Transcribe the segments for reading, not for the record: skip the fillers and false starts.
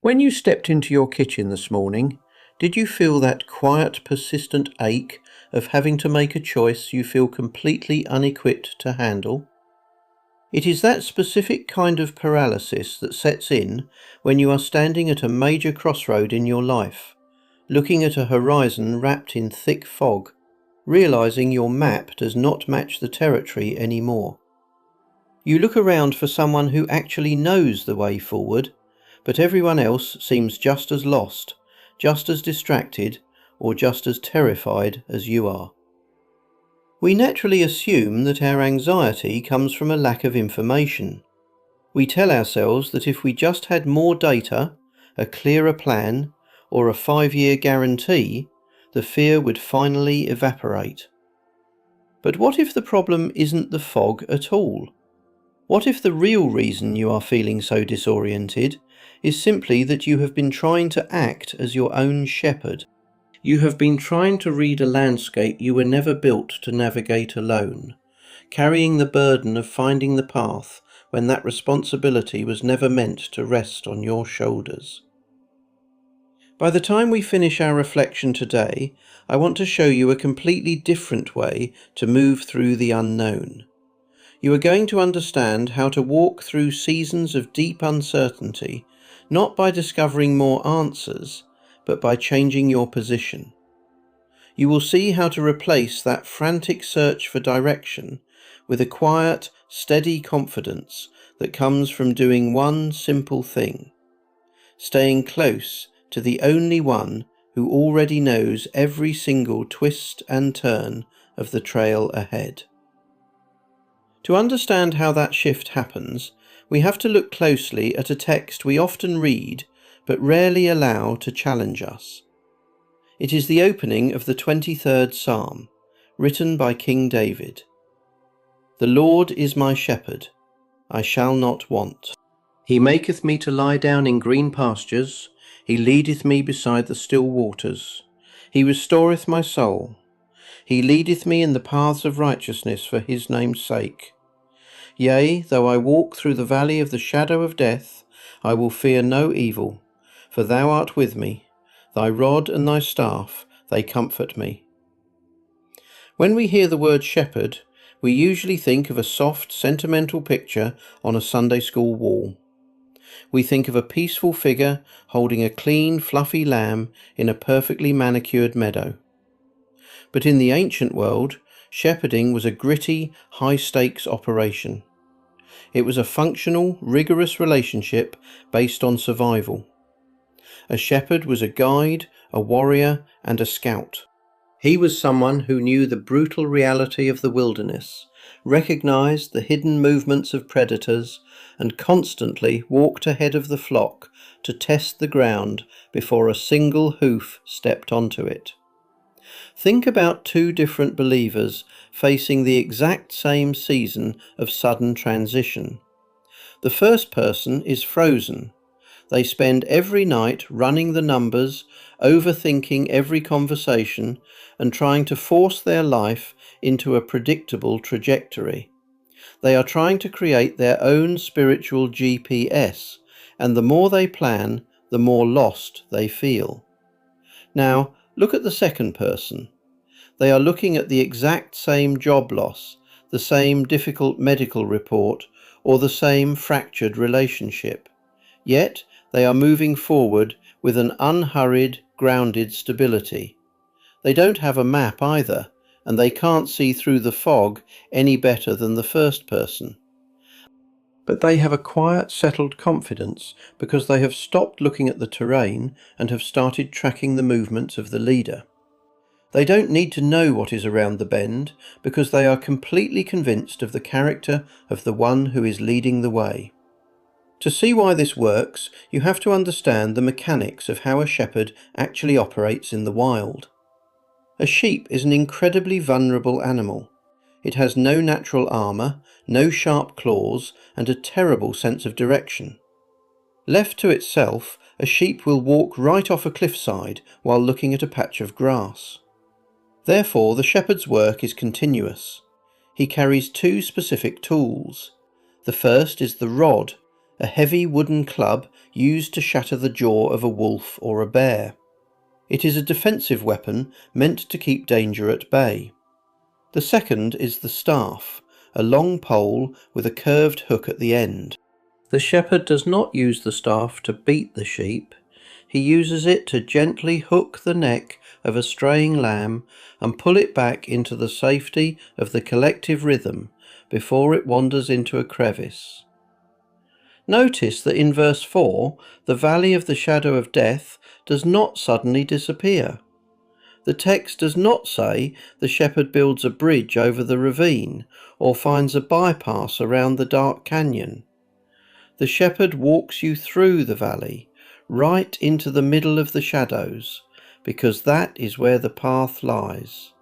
When you stepped into your kitchen this morning, did you feel that quiet, persistent ache of having to make a choice you feel completely unequipped to handle? It is that specific kind of paralysis that sets in when you are standing at a major crossroad in your life, looking at a horizon wrapped in thick fog, realizing your map does not match the territory anymore. You look around for someone who actually knows the way forward, but everyone else seems just as lost, just as distracted, or just as terrified as you are. We naturally assume that our anxiety comes from a lack of information. We tell ourselves that if we just had more data, a clearer plan, or a 5-year guarantee, the fear would finally evaporate. But what if the problem isn't the fog at all? What if the real reason you are feeling so disoriented is simply that you have been trying to act as your own shepherd? You have been trying to read a landscape you were never built to navigate alone, carrying the burden of finding the path when that responsibility was never meant to rest on your shoulders. By the time we finish our reflection today, I want to show you a completely different way to move through the unknown. You are going to understand how to walk through seasons of deep uncertainty, not by discovering more answers, but by changing your position. You will see how to replace that frantic search for direction with a quiet, steady confidence that comes from doing one simple thing: staying close to the only one who already knows every single twist and turn of the trail ahead. To understand how that shift happens, we have to look closely at a text we often read but rarely allow to challenge us. It is the opening of the 23rd Psalm, written by King David. "The Lord is my shepherd, I shall not want. He maketh me to lie down in green pastures, he leadeth me beside the still waters. He restoreth my soul. He leadeth me in the paths of righteousness for his name's sake. Yea, though I walk through the valley of the shadow of death, I will fear no evil, for thou art with me. Thy rod and thy staff, they comfort me." When we hear the word shepherd, we usually think of a soft, sentimental picture on a Sunday school wall. We think of a peaceful figure holding a clean, fluffy lamb in a perfectly manicured meadow. But in the ancient world, shepherding was a gritty, high-stakes operation. It was a functional, rigorous relationship based on survival. A shepherd was a guide, a warrior, and a scout. He was someone who knew the brutal reality of the wilderness, recognized the hidden movements of predators, and constantly walked ahead of the flock to test the ground before a single hoof stepped onto it. Think about two different believers facing the exact same season of sudden transition. The first person is frozen. They spend every night running the numbers, overthinking every conversation, and trying to force their life into a predictable trajectory. They are trying to create their own spiritual GPS, and the more they plan, the more lost they feel. Now, look at the second person. They are looking at the exact same job loss, the same difficult medical report, or the same fractured relationship. Yet they are moving forward with an unhurried, grounded stability. They don't have a map either, and they can't see through the fog any better than the first person. But they have a quiet, settled confidence because they have stopped looking at the terrain and have started tracking the movements of the leader. They don't need to know what is around the bend because they are completely convinced of the character of the one who is leading the way. To see why this works, you have to understand the mechanics of how a shepherd actually operates in the wild. A sheep is an incredibly vulnerable animal. It has no natural armour, no sharp claws, and a terrible sense of direction. Left to itself, a sheep will walk right off a cliffside while looking at a patch of grass. Therefore, the shepherd's work is continuous. He carries two specific tools. The first is the rod, a heavy wooden club used to shatter the jaw of a wolf or a bear. It is a defensive weapon meant to keep danger at bay. The second is the staff, a long pole with a curved hook at the end. The shepherd does not use the staff to beat the sheep. He uses it to gently hook the neck of a straying lamb and pull it back into the safety of the collective rhythm before it wanders into a crevice. Notice that in verse 4, the valley of the shadow of death does not suddenly disappear. The text does not say the shepherd builds a bridge over the ravine or finds a bypass around the dark canyon. The shepherd walks you through the valley, right into the middle of the shadows, because that is where the path lies.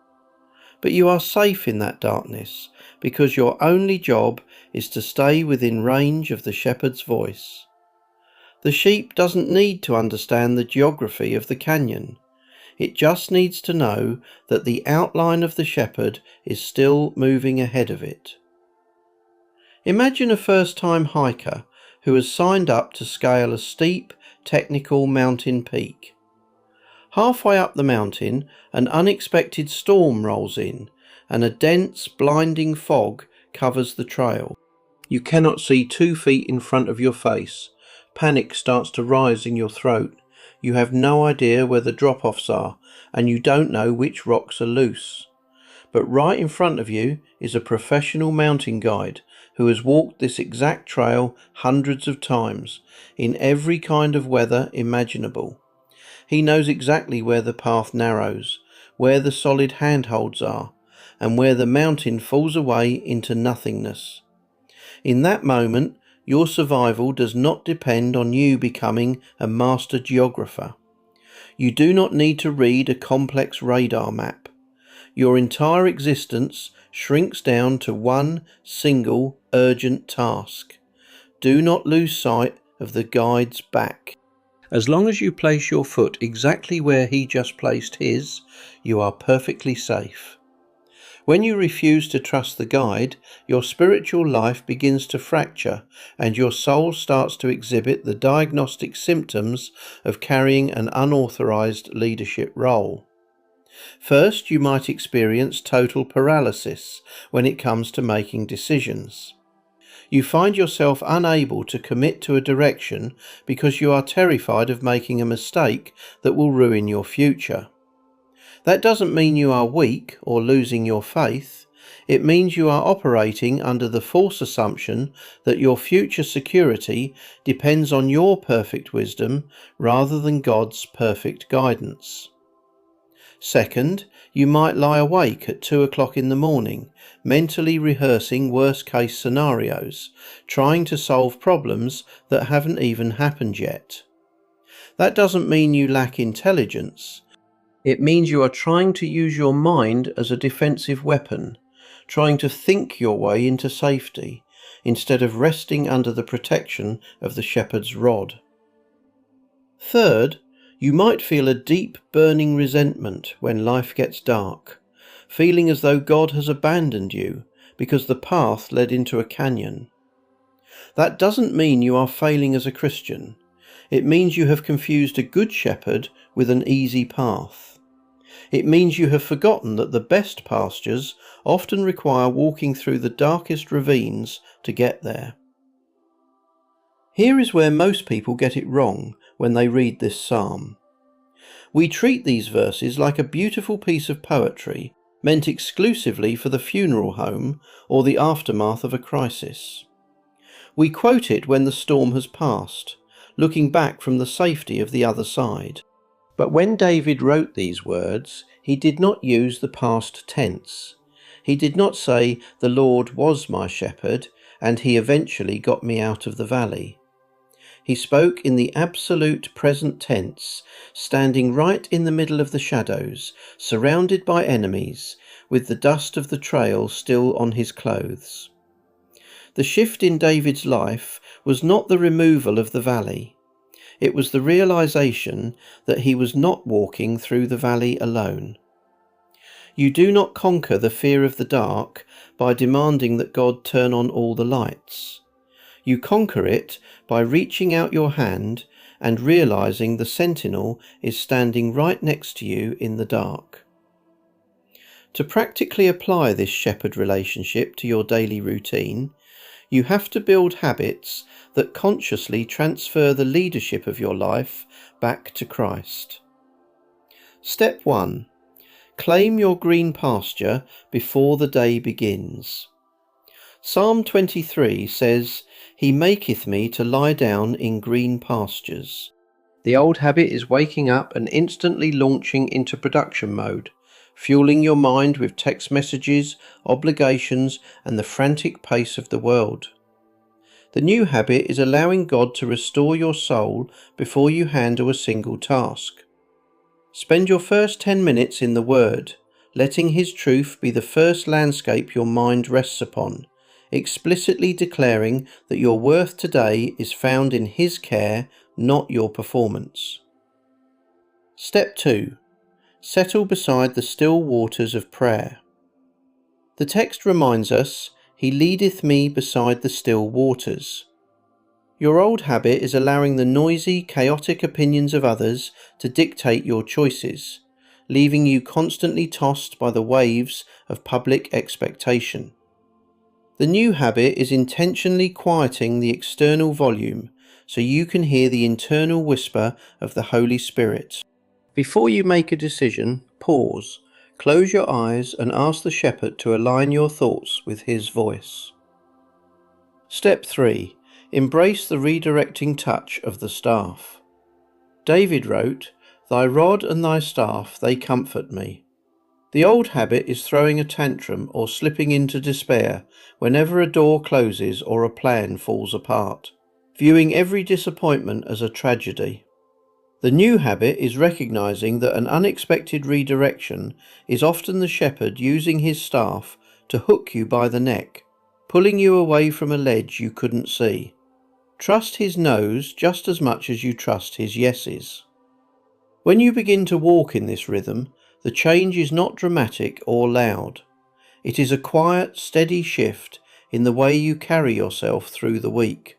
But you are safe in that darkness, because your only job is to stay within range of the shepherd's voice. The sheep doesn't need to understand the geography of the canyon. It just needs to know that the outline of the shepherd is still moving ahead of it. Imagine a first-time hiker who has signed up to scale a steep, technical mountain peak. Halfway up the mountain, an unexpected storm rolls in, and a dense, blinding fog covers the trail. You cannot see 2 feet in front of your face. Panic starts to rise in your throat. You have no idea where the drop-offs are, and you don't know which rocks are loose. But right in front of you is a professional mountain guide who has walked this exact trail hundreds of times, in every kind of weather imaginable. He knows exactly where the path narrows, where the solid handholds are, and where the mountain falls away into nothingness. In that moment, your survival does not depend on you becoming a master geographer. You do not need to read a complex radar map. Your entire existence shrinks down to one single urgent task. Do not lose sight of the guide's back. As long as you place your foot exactly where he just placed his, you are perfectly safe. When you refuse to trust the guide, your spiritual life begins to fracture and your soul starts to exhibit the diagnostic symptoms of carrying an unauthorized leadership role. First, you might experience total paralysis when it comes to making decisions. You find yourself unable to commit to a direction because you are terrified of making a mistake that will ruin your future. That doesn't mean you are weak or losing your faith. It means you are operating under the false assumption that your future security depends on your perfect wisdom rather than God's perfect guidance. Second, you might lie awake at 2 o'clock in the morning, mentally rehearsing worst-case scenarios, trying to solve problems that haven't even happened yet. That doesn't mean you lack intelligence. It means you are trying to use your mind as a defensive weapon, trying to think your way into safety, instead of resting under the protection of the shepherd's rod. Third, you might feel a deep, burning resentment when life gets dark, feeling as though God has abandoned you because the path led into a canyon. That doesn't mean you are failing as a Christian. It means you have confused a good shepherd with an easy path. It means you have forgotten that the best pastures often require walking through the darkest ravines to get there. Here is where most people get it wrong when they read this psalm. We treat these verses like a beautiful piece of poetry meant exclusively for the funeral home or the aftermath of a crisis. We quote it when the storm has passed, looking back from the safety of the other side. But when David wrote these words, he did not use the past tense. He did not say, "The Lord was my shepherd, and he eventually got me out of the valley." He spoke in the absolute present tense, standing right in the middle of the shadows, surrounded by enemies, with the dust of the trail still on his clothes. The shift in David's life was not the removal of the valley. It was the realization that he was not walking through the valley alone. You do not conquer the fear of the dark by demanding that God turn on all the lights. You conquer it by reaching out your hand and realizing the sentinel is standing right next to you in the dark. To practically apply this shepherd relationship to your daily routine, you have to build habits that consciously transfer the leadership of your life back to Christ. Step 1. Claim your green pasture before the day begins. Psalm 23 says, "He maketh me to lie down in green pastures." The old habit is waking up and instantly launching into production mode, fueling your mind with text messages, obligations, and the frantic pace of the world. The new habit is allowing God to restore your soul before you handle a single task. Spend your first 10 minutes in the Word, letting His truth be the first landscape your mind rests upon, explicitly declaring that your worth today is found in His care, not your performance. Step 2. Settle beside the still waters of prayer. The text reminds us, "He leadeth me beside the still waters." Your old habit is allowing the noisy, chaotic opinions of others to dictate your choices, leaving you constantly tossed by the waves of public expectation. The new habit is intentionally quieting the external volume so you can hear the internal whisper of the Holy Spirit. Before you make a decision, pause, close your eyes and ask the shepherd to align your thoughts with his voice. Step 3. Embrace the redirecting touch of the staff. David wrote, "Thy rod and thy staff, they comfort me." The old habit is throwing a tantrum or slipping into despair whenever a door closes or a plan falls apart, viewing every disappointment as a tragedy. The new habit is recognizing that an unexpected redirection is often the shepherd using his staff to hook you by the neck, pulling you away from a ledge you couldn't see. Trust his no's just as much as you trust his yeses. When you begin to walk in this rhythm, the change is not dramatic or loud. It is a quiet, steady shift in the way you carry yourself through the week.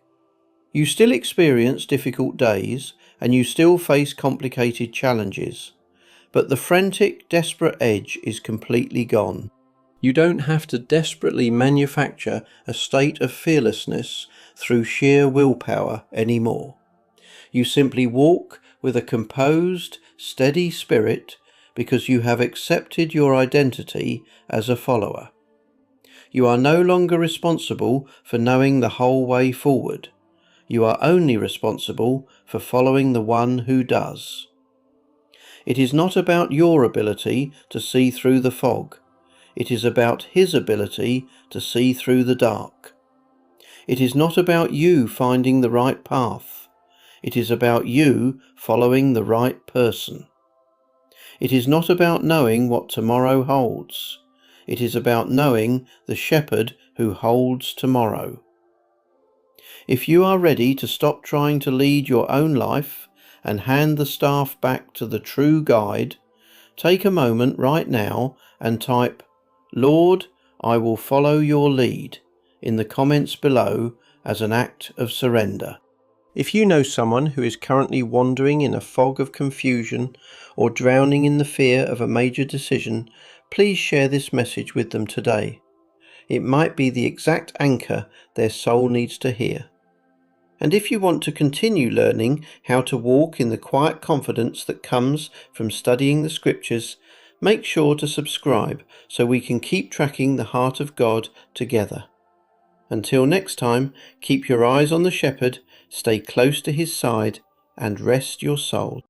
You still experience difficult days, and you still face complicated challenges, but the frantic, desperate edge is completely gone. You don't have to desperately manufacture a state of fearlessness through sheer willpower anymore. You simply walk with a composed, steady spirit because you have accepted your identity as a follower. You are no longer responsible for knowing the whole way forward. You are only responsible for following the one who does. It is not about your ability to see through the fog. It is about his ability to see through the dark. It is not about you finding the right path. It is about you following the right person. It is not about knowing what tomorrow holds. It is about knowing the shepherd who holds tomorrow. If you are ready to stop trying to lead your own life and hand the staff back to the true guide, take a moment right now and type, "Lord, I will follow your lead," in the comments below as an act of surrender. If you know someone who is currently wandering in a fog of confusion or drowning in the fear of a major decision, please share this message with them today. It might be the exact anchor their soul needs to hear. And if you want to continue learning how to walk in the quiet confidence that comes from studying the scriptures, make sure to subscribe so we can keep tracking the heart of God together. Until next time, keep your eyes on the shepherd, stay close to his side, and rest your soul.